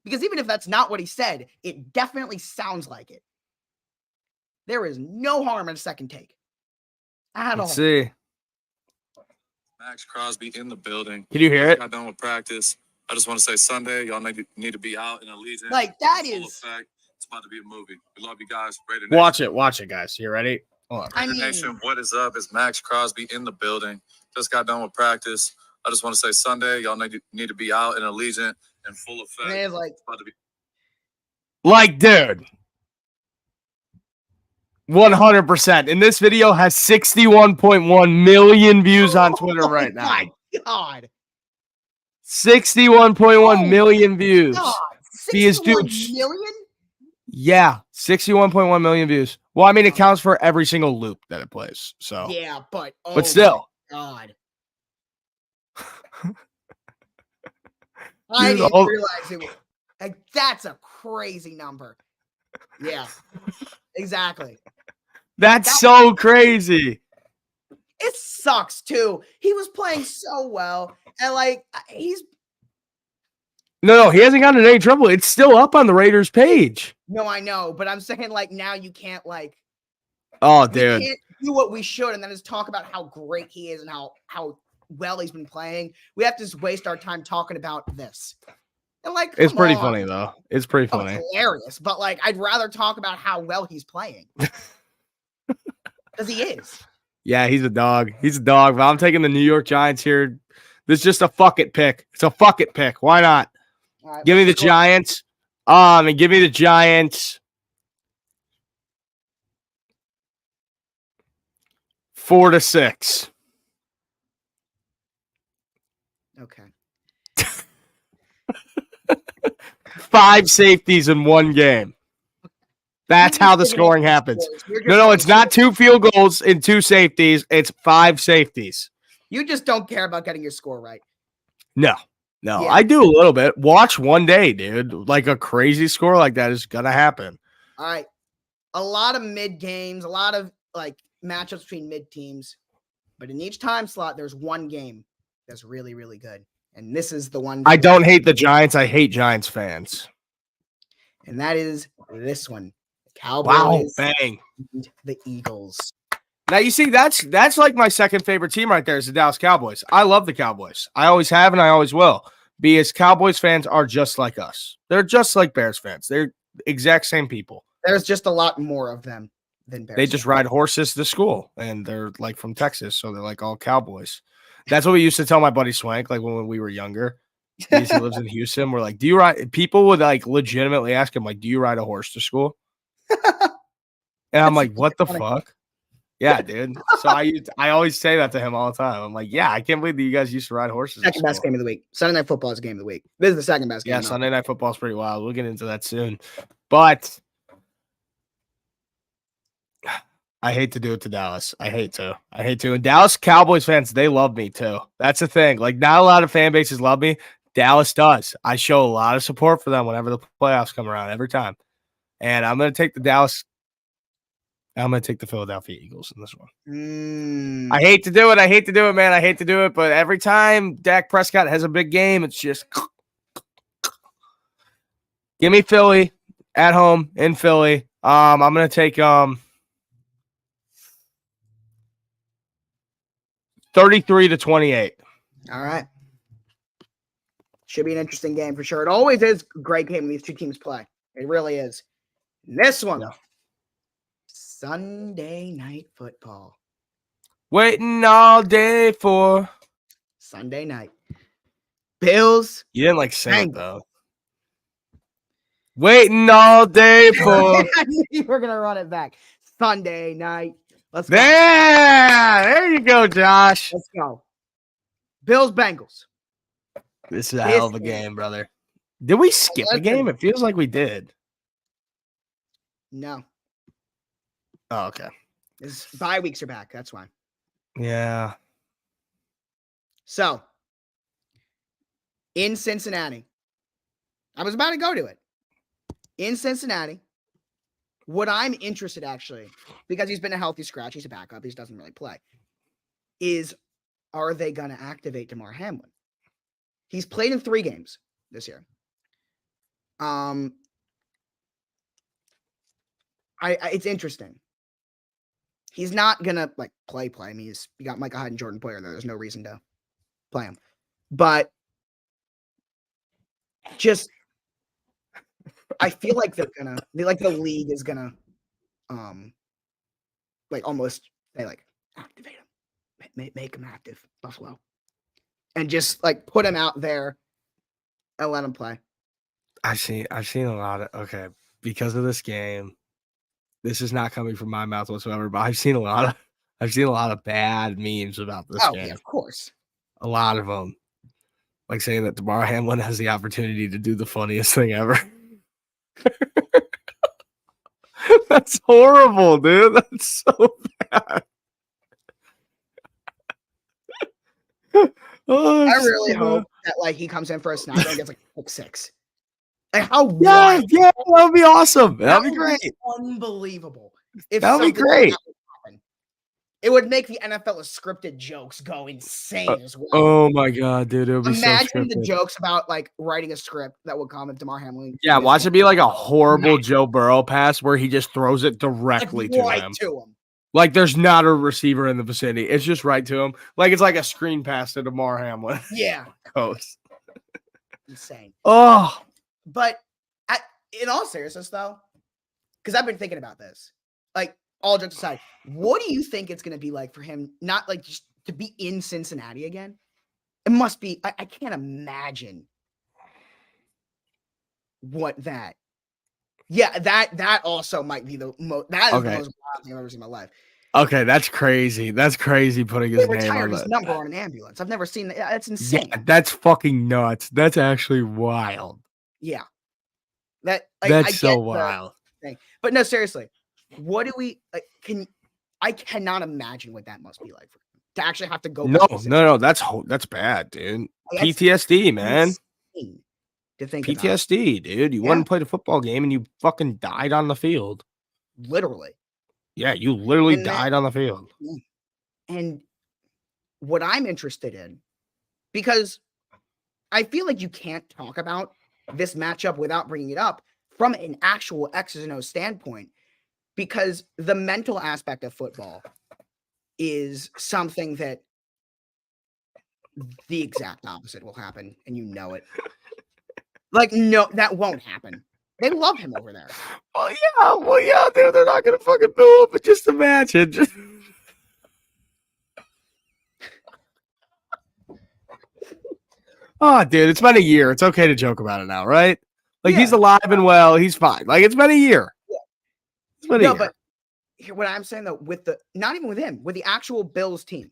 S3: Because even if that's not what he said, it definitely sounds like it. There is no harm in a second take. At all.
S4: Let's see.
S5: Max Crosby in the building.
S4: Can you hear it?
S5: Got done with practice. I just want to say Sunday, y'all need to be out in Allegiant.
S3: Like, that
S5: full
S3: is...
S5: effect. It's about to be a movie. We love you guys. Raider
S4: Watch it, guys. You ready? Hold on.
S5: Raider Nation, what is up? It's Max Crosby in the building. Just got done with practice. I just want to say Sunday, y'all need to be out in Allegiant in full effect.
S3: Man, like,
S5: it's about to be...
S4: Like, dude. 100%. And this video has 61.1 million views on Twitter right now.
S3: Oh my God.
S4: 61.1 million views.
S3: God.
S4: These
S3: 61
S4: dudes.
S3: million?
S4: Yeah, 61.1 million views. Well, I mean, it counts for every single loop that it plays. So
S3: yeah, but
S4: still.
S3: God. I didn't realize it was like that's a crazy number. Yeah, exactly.
S4: That's so crazy.
S3: It sucks too. He was playing so well, and like he's
S4: no, he hasn't gotten in any trouble. It's still up on the Raiders page.
S3: No, I know, but I'm saying like now you can't like.
S4: Oh, dude.
S3: We can't do what we should, and then just talk about how great he is and how well he's been playing. We have to just waste our time talking about this. And like,
S4: it's pretty funny though. It's pretty funny.
S3: It's hilarious, but like, I'd rather talk about how well he's playing because he is.
S4: Yeah, he's a dog. He's a dog. But I'm taking the New York Giants here. This is just a fuck it pick. It's a fuck it pick. Why not?
S3: Right,
S4: give me the Giants. And give me the Giants. 4-6.
S3: Okay.
S4: 5 safeties in one game. That's how the scoring happens. No, it's not 2 field goals and 2 safeties. It's 5 safeties.
S3: You just don't care about getting your score right.
S4: No, yeah. I do a little bit. Watch one day, dude. Like a crazy score like that is going to happen.
S3: All right. A lot of mid games, a lot of like matchups between mid teams. But in each time slot, there's one game that's really, really good. And this is the one.
S4: I don't hate the Giants. I hate Giants fans.
S3: And that is this one. The Cowboys.
S4: Wow, bang.
S3: The Eagles.
S4: Now, you see, that's like my second favorite team right there is the Dallas Cowboys. I love the Cowboys. I always have and I always will. Because Cowboys fans are just like us. They're just like Bears fans. They're exact same people.
S3: There's just a lot more of them than Bears.
S4: They just ride horses to school, and they're like from Texas, so they're like all Cowboys. That's what we used to tell my buddy Swank, like when we were younger. He lives in Houston. We're like, do you ride? People would like legitimately ask him, like, do you ride a horse to school? And I'm like, what the fuck? Yeah, dude. So I always say that to him all the time. I'm like, yeah, I can't believe that you guys used to ride horses.
S3: Second best game of the week. Sunday Night Football is game of the week. This is the second best game.
S4: Yeah, Sunday Night Football is pretty wild. We'll get into that soon. But I hate to do it to Dallas. I hate to. And Dallas Cowboys fans, they love me too. That's the thing. Like, not a lot of fan bases love me. Dallas does. I show a lot of support for them whenever the playoffs come around, every time. And I'm going to take the Philadelphia Eagles in this one. I hate to do it, man. I hate to do it, but every time Dak Prescott has a big game, it's just give me Philly at home in Philly. I'm going to take 33-28.
S3: All right. Should be an interesting game for sure. It always is a great game when these two teams play. It really is. This one, Sunday Night Football.
S4: Waiting all day for
S3: Sunday night. Bills.
S4: You didn't like sing it though. Waiting all day for.
S3: We're gonna run it back. Sunday night. Let's go.
S4: There you go, Josh.
S3: Let's go. Bills Bengals.
S4: This is a hell of a game, brother. Did we skip a game? It feels like we did.
S3: No.
S4: Oh, okay.
S3: Bye weeks are back. That's why.
S4: Yeah.
S3: So, in Cincinnati, I was about to go to it. In Cincinnati, what I'm interested actually, because he's been a healthy scratch, he's a backup, he doesn't really play, is are they going to activate DeMar Hamlin? He's played in 3 games this year. It's interesting. He's not gonna like play. I mean, you got Micah Hyde and Jordan Poyer there. There's no reason to play him. But just I feel like the league is gonna like almost say like activate him. Make him active, Buffalo. And just like put him out there and let him play.
S4: I've seen a lot of because of this game. This is not coming from my mouth whatsoever, but I've seen a lot of bad memes about this game.
S3: Yeah, of course.
S4: A lot of them. Like saying that DeMar Hamlin has the opportunity to do the funniest thing ever. That's horrible, dude. That's so bad.
S3: I really hope that like he comes in for a snap and gets like pick 6. Like how
S4: yeah, that would be awesome. That would be great.
S3: Unbelievable.
S4: That would be great.
S3: It would make the NFL scripted jokes go insane as well.
S4: Oh my god, dude! It would be
S3: Imagine the jokes about like writing a script that would come if DeMar Hamlin.
S4: Yeah, watch it be like a horrible Joe Burrow pass where he just throws it directly to him. Like there's not a receiver in the vicinity. It's just right to him. Like it's like a screen pass to DeMar Hamlin.
S3: Yeah.
S4: Goes.
S3: Insane.
S4: Oh.
S3: But in all seriousness, though, because I've been thinking about this, like all jokes aside, what do you think it's going to be like for him, not like just to be in Cincinnati again? It must be, I can't imagine what that. Yeah, that also might be the most, that is the most wild thing I've ever seen in my life.
S4: Okay, that's crazy. That's crazy putting his name on
S3: his number on an ambulance. I've never seen that. That's insane.
S4: Yeah, that's fucking nuts. That's actually wild.
S3: Yeah.
S4: That's so wild.
S3: But no, seriously, what do we I cannot imagine what that must be like for him to actually have to go.
S4: No, that's bad, dude. PTSD, man.
S3: To think
S4: PTSD, dude. You went and played a football game and you fucking died on the field.
S3: Literally.
S4: Yeah, you literally died on the field.
S3: And what I'm interested in, because I feel like you can't talk about this matchup without bringing it up from an actual X's and O's standpoint, because the mental aspect of football is something that the exact opposite will happen, and you know it. Like, no, that won't happen. They love him over there.
S4: Well, yeah, they're not gonna fucking boo him, but just imagine. Oh, dude, it's been a year. It's okay to joke about it now, right? Like, he's alive and well. He's fine. Like, it's been a year. It's been a year.
S3: But what I'm saying, though, not even with him, with the actual Bills team.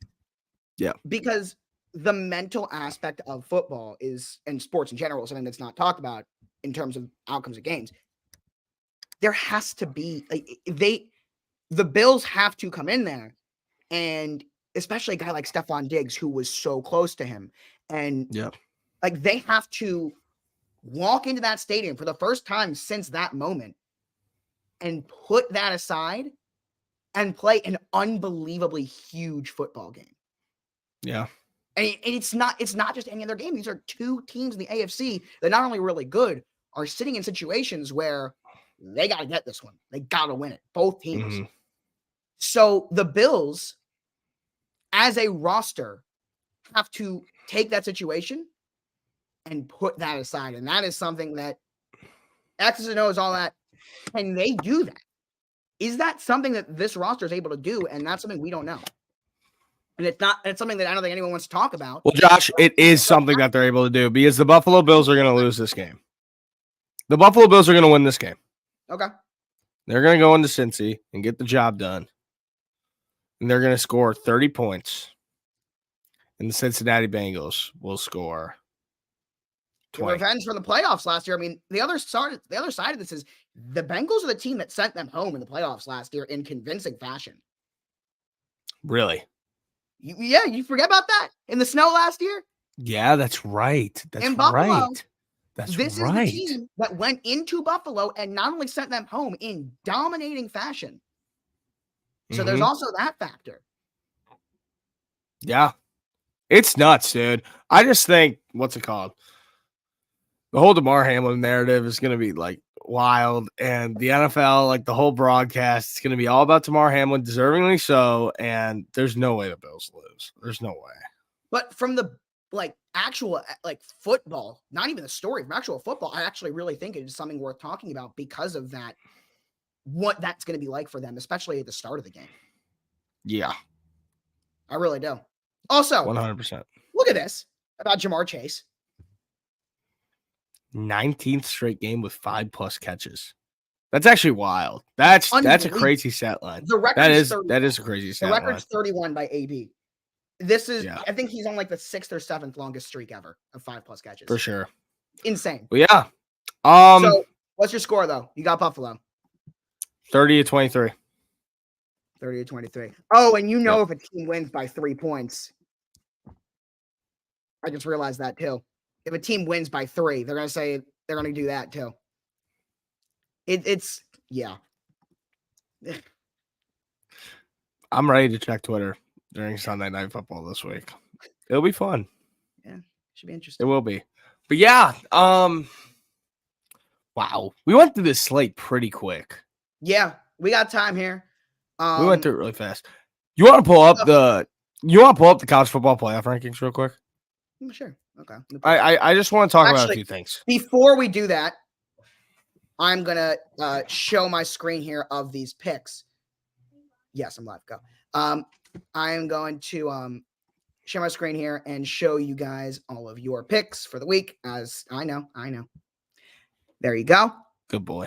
S4: Yeah.
S3: Because the mental aspect of football and sports in general, something that's not talked about in terms of outcomes of games. There has to be, the Bills have to come in there, and especially a guy like Stephon Diggs, who was so close to him. And like, they have to walk into that stadium for the first time since that moment and put that aside and play an unbelievably huge football game.
S4: Yeah.
S3: And it's not just any other game. These are two teams in the AFC that not only really good, are sitting in situations where they got to get this one. They got to win it. Both teams.
S4: Mm-hmm.
S3: So the Bills, as a roster, have to take that situation and put that aside. And that is something that X's and O's, all that. Can they do that? Is that something that this roster is able to do? And that's something we don't know. And it's something that I don't think anyone wants to talk about.
S4: Well, Josh, it is something that they're able to do because the Buffalo Bills are going to lose this game. The Buffalo Bills are going to win this game.
S3: Okay.
S4: They're going to go into Cincy and get the job done. And they're going to score 30 points. And the Cincinnati Bengals will score 20.
S3: Revenge for the playoffs last year. I mean, the other side of this is the Bengals are the team that sent them home in the playoffs last year in convincing fashion.
S4: Really?
S3: You forget about that in the snow last year?
S4: Yeah, that's right. That's
S3: in Buffalo,
S4: right.
S3: This is the team that went into Buffalo and not only sent them home in dominating fashion. So there's also that factor.
S4: Yeah. It's nuts, dude. I just think, what's it called? The whole DeMar Hamlin narrative is going to be like wild. And the NFL, like the whole broadcast, it's going to be all about DeMar Hamlin, deservingly so. And there's no way the Bills lose. There's no way.
S3: But from the actual football, not even the story, from actual football, I actually really think it is something worth talking about because of that, what that's going to be like for them, especially at the start of the game.
S4: Yeah.
S3: I really do. Also,
S4: 100%.
S3: Look at this about Jamar Chase.
S4: 19th straight game with 5+ catches. That's actually wild. That's a crazy stat line. That is a crazy stat line.
S3: The record's 31 by AB. This is, I think he's on like the 6th or 7th longest streak ever of 5+ catches.
S4: For sure.
S3: Insane.
S4: Well, yeah.
S3: So what's your score though? You got Buffalo.
S4: 30-23.
S3: 30-23. Oh, and if a team wins by 3 points. I just realized that too. If a team wins by 3, they're going to say they're going to do that too. It's.
S4: I'm ready to check Twitter during Sunday Night Football this week. It'll be fun.
S3: Yeah, should be interesting.
S4: It will be. But yeah, wow. We went through this slate pretty quick.
S3: Yeah, we got time here.
S4: We went through it really fast. You want to pull up the college football playoff rankings real quick?
S3: Sure. Okay.
S4: I just want to talk about a few things.
S3: Before we do that, I'm going to show my screen here of these picks. Yes, I'm live. Go. I am going to share my screen here and show you guys all of your picks for the week. As I know. There you go.
S4: Good boy.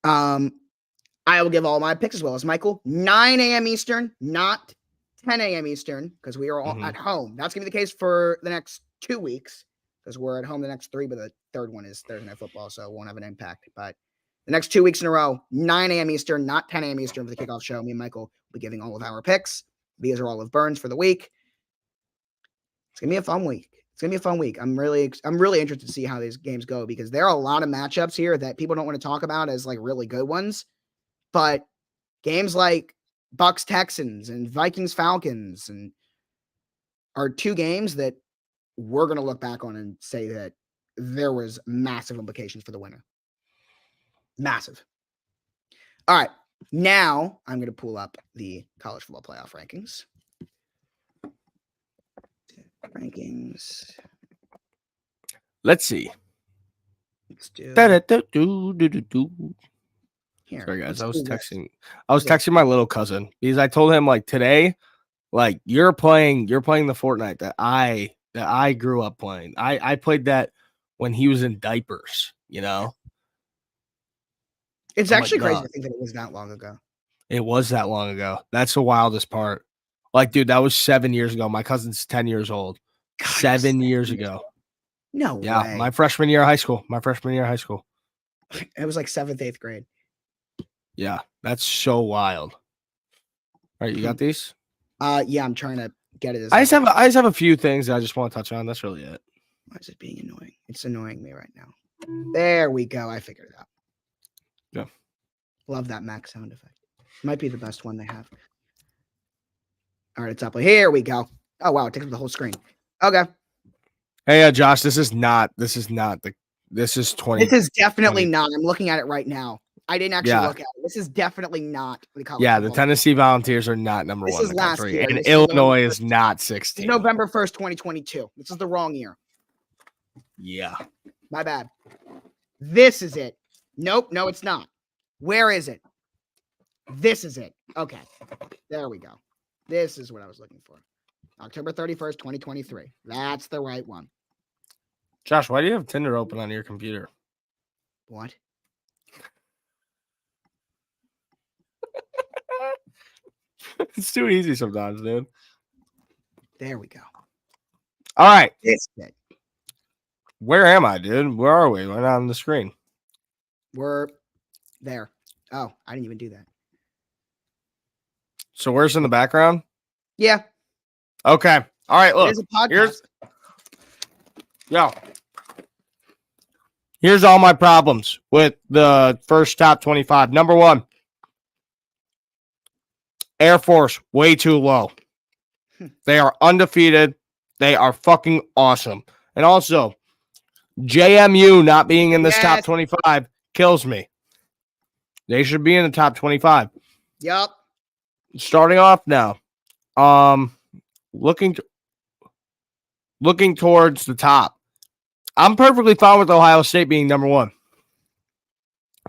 S3: I will give all my picks as well as Michael. 9 a.m. Eastern, not 10 a.m. Eastern, because we are all at home. That's going to be the case for the next 2 weeks, because we're at home the next 3, but the third one is Thursday Night Football, so it won't have an impact. But the next 2 weeks in a row, 9 a.m. Eastern, not 10 a.m. Eastern for the kickoff show. Me and Michael will be giving all of our picks. These are all of Burns for the week. It's going to be a fun week. I'm really interested to see how these games go, because there are a lot of matchups here that people don't want to talk about as like really good ones. But games like Bucks Texans and Vikings Falcons are 2 games that we're going to look back on and say that there was massive implications for the winner. Massive. All right. Now I'm going to pull up the college football playoff rankings.
S4: Let's see.
S3: Let's do here.
S4: Sorry guys,
S3: let's
S4: I was
S3: do this.
S4: texting my little cousin because I told him like today, like you're playing the Fortnite that I grew up playing. I played that when he was in diapers, you know.
S3: It's
S4: I'm
S3: actually
S4: like,
S3: crazy
S4: "Nah."
S3: to think that it was that long ago.
S4: It was that long ago. That's the wildest part. Like, dude, that was 7 years ago. My cousin's 10 years old.
S3: God,
S4: 7 years ago.
S3: No
S4: Yeah,
S3: way.
S4: my freshman year of high school.
S3: It was like 7th, 8th grade.
S4: Yeah, that's so wild. All right, you got these?
S3: Yeah, I'm trying to get it.
S4: I just have a few things I just want to touch on. That's really it.
S3: Why is it being annoying? It's annoying me right now. There we go. I figured it out.
S4: Yeah.
S3: Love that Mac sound effect. Might be the best one they have. All right, it's up. Here we go. Oh wow, it takes up the whole screen. Okay.
S4: Hey, Josh, this is 20.
S3: This is definitely
S4: 20.
S3: not. I'm looking at it right now. I didn't actually
S4: Yeah.
S3: look at it. This is definitely not the college.
S4: Yeah, the
S3: football.
S4: Tennessee Volunteers are not number
S3: This
S4: one
S3: is
S4: in the
S3: last
S4: country.
S3: year.
S4: And
S3: This is
S4: Illinois
S3: November
S4: is not
S3: This is
S4: 16.
S3: November 1st, 2022. This is the wrong year.
S4: Yeah.
S3: My bad. This is it. Nope, no, it's not. Where is it? This is it. Okay. There we go. This is what I was looking for. October 31st, 2023. That's the right one.
S4: Josh, why do you have Tinder open on your computer?
S3: What?
S4: It's too easy sometimes, dude.
S3: There we go.
S4: All right.
S3: This is it.
S4: Where am I, dude? Where are we? We're not on the screen.
S3: We're there. Oh, I didn't even do that.
S4: So where's in the background?
S3: Yeah.
S4: Okay. All right, look.
S3: There's a podcast.
S4: Here's all my problems with the first top 25. Number one, Air Force, way too low. They are undefeated. They are fucking awesome. And also, JMU not being in this top 25 kills me. They should be in the top 25.
S3: Yep.
S4: Starting off now. Looking towards the top. I'm perfectly fine with Ohio State being number one.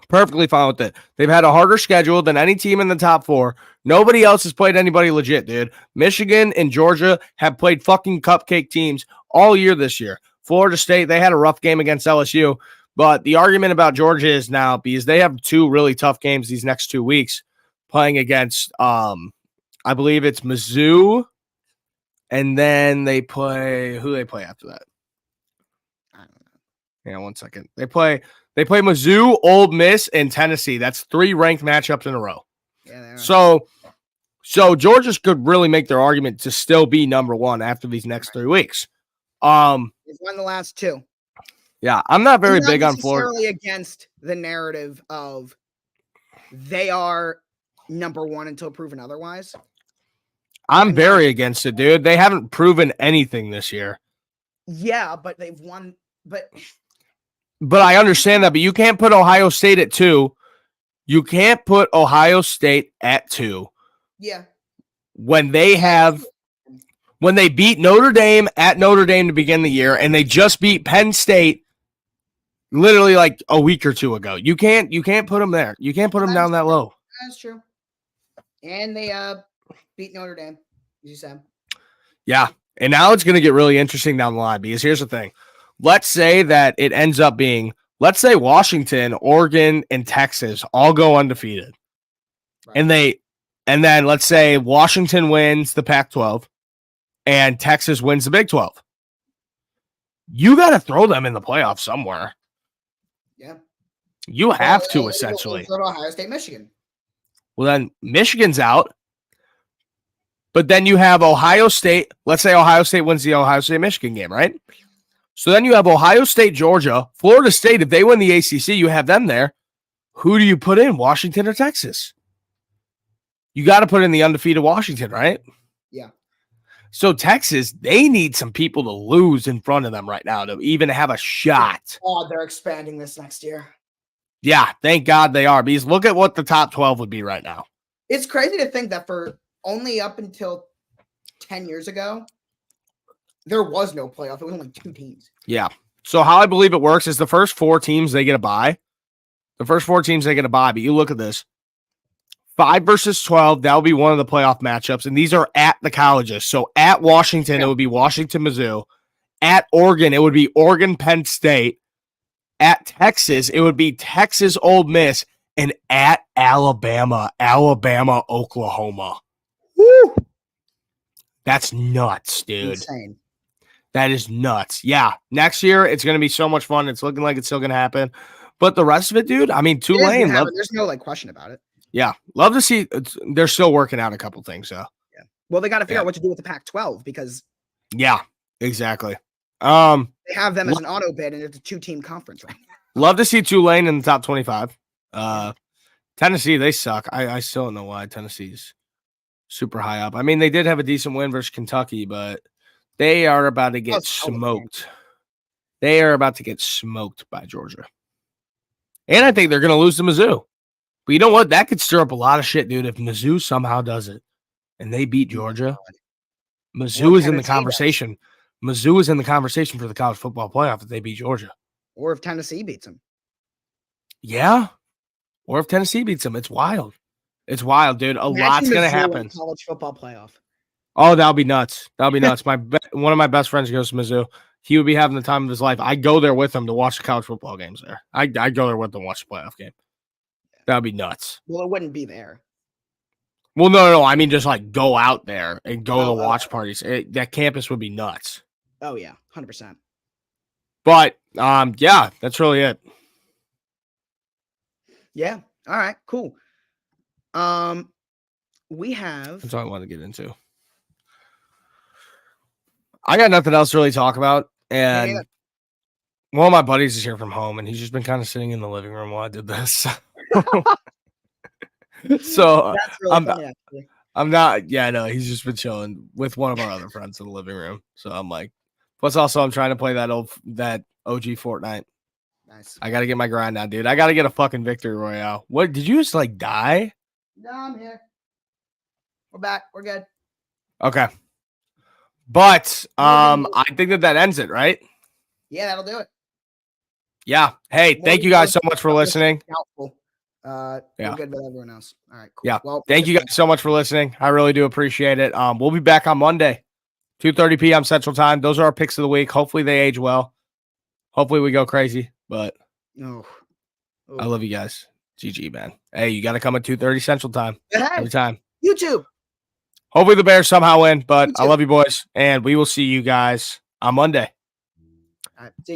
S4: Perfectly fine with it. They've had a harder schedule than any team in the top four. Nobody else has played anybody legit, dude. Michigan and Georgia have played fucking cupcake teams all year this year. Florida State, they had a rough game against LSU. But the argument about Georgia is now because they have two really tough games these next 2 weeks playing against, I believe it's Mizzou. And then they play, who they play after that?
S3: I don't know.
S4: Yeah, 1 second. They play Mizzou, Ole Miss, and Tennessee. That's 3 ranked matchups in a row.
S3: Yeah, they are.
S4: So Georgia could really make their argument to still be number one after these next 3 weeks.
S3: They've won the last 2.
S4: Yeah, I'm not very big on Florida.
S3: Necessarily against the narrative of they are number one until proven otherwise.
S4: I'm very against it, dude. They haven't proven anything this year.
S3: Yeah, but they've won. But
S4: I understand that. But you can't put Ohio State at 2. You can't put Ohio State at 2.
S3: Yeah.
S4: When they beat Notre Dame at Notre Dame to begin the year, and they just beat Penn State literally like a week or 2 ago. You can't put them there. You can't put them down that low.
S3: That's true. And they beat Notre Dame, as you said.
S4: Yeah. And now it's going to get really interesting down the line because here's the thing. Let's say that it ends up being, let's say Washington, Oregon, and Texas all go undefeated. Right. And then let's say Washington wins the Pac-12 and Texas wins the Big 12. You got to throw them in the playoffs somewhere.
S3: Yeah.
S4: You have to, essentially.
S3: Ohio State, Michigan.
S4: Well, then Michigan's out. But then you have Ohio State. Let's say Ohio State wins the Ohio State-Michigan game, right? So then you have Ohio State, Georgia, Florida State. If they win the ACC, you have them there. Who do you put in, Washington or Texas? You got to put in the undefeated Washington, right?
S3: Yeah.
S4: So Texas, they need some people to lose in front of them right now to even have a shot.
S3: Oh, they're expanding this next year.
S4: Yeah, thank God they are. Because look at what the top 12 would be right now.
S3: It's crazy to think that for only up until 10 years ago, there was no playoff. It was only 2 teams.
S4: Yeah. So how I believe it works is the first 4 teams, they get a bye. But you look at this. 5 versus 12, that will be one of the playoff matchups. And these are at the colleges. So at Washington, it would be Washington, Mizzou. At Oregon, it would be Oregon, Penn State. At Texas, it would be Texas, Ole Miss. And at Alabama, Oklahoma. Woo! That's nuts, dude.
S3: Insane.
S4: That is nuts. Yeah. Next year, it's going to be so much fun. It's looking like it's still going to happen. But the rest of it, dude, I mean, Tulane.
S3: There's no question about it.
S4: Yeah. Love to see. They're still working out a couple things, though.
S3: Yeah. Well, they got to figure out what to do with the Pac-12 because.
S4: Yeah, exactly.
S3: They have them as an auto bid, and it's a 2-team conference, right?
S4: Love to see Tulane in the top 25. Tennessee, they suck. I still don't know why Tennessee's super high up. I mean, they did have a decent win versus Kentucky, but they are about to get smoked. They are about to get smoked by Georgia. And I think they're going to lose to Mizzou. But you know what? That could stir up a lot of shit, dude, if Mizzou somehow does it and they beat Georgia. Mizzou is in the conversation. Mizzou is in the conversation for the college football playoff if they beat Georgia.
S3: Or if Tennessee beats them.
S4: Yeah. Or if Tennessee beats them. It's wild. It's wild, dude. Lot's going to happen.
S3: College football playoff.
S4: Oh, that'll be nuts. That'll be nuts. One of my best friends goes to Mizzou. He would be having the time of his life. I go there with him to watch the college football games there. I go there with them to watch the playoff game. That'd be nuts.
S3: Well, it wouldn't be there.
S4: Well, no. I mean, just like go out there and go to watch parties. That campus would be nuts.
S3: Oh, yeah. 100%.
S4: But, yeah, that's really it.
S3: Yeah. All right. Cool. We have.
S4: That's all I wanted to get into. I got nothing else to really talk about. And one of my buddies is here from home, and he's just been kind of sitting in the living room while I did this. So
S3: that's really funny, actually.
S4: I'm not. Yeah, no, he's just been chilling with one of our other friends in the living room. So I'm like, plus also I'm trying to play that OG Fortnite.
S3: Nice.
S4: I got to get my grind down, dude. I got to get a fucking victory royale. What did you just like die?
S3: No, I'm here. We're back. We're good.
S4: Okay. But I think that ends it, right?
S3: Yeah, that'll do it.
S4: Yeah. Hey, thank you guys so much for listening.
S3: We're good with everyone else. All right, cool.
S4: Yeah.
S3: Well,
S4: thank you guys so much for listening. I really do appreciate it. We'll be back on Monday, 2:30 p.m. Central Time. Those are our picks of the week. Hopefully they age well. Hopefully we go crazy, but I love you guys. GG, man. Hey, you got to come at 2:30 Central Time every time.
S3: YouTube.
S4: Hopefully the Bears somehow win, but I love you boys, and we will see you guys on Monday.
S3: All right, see you guys.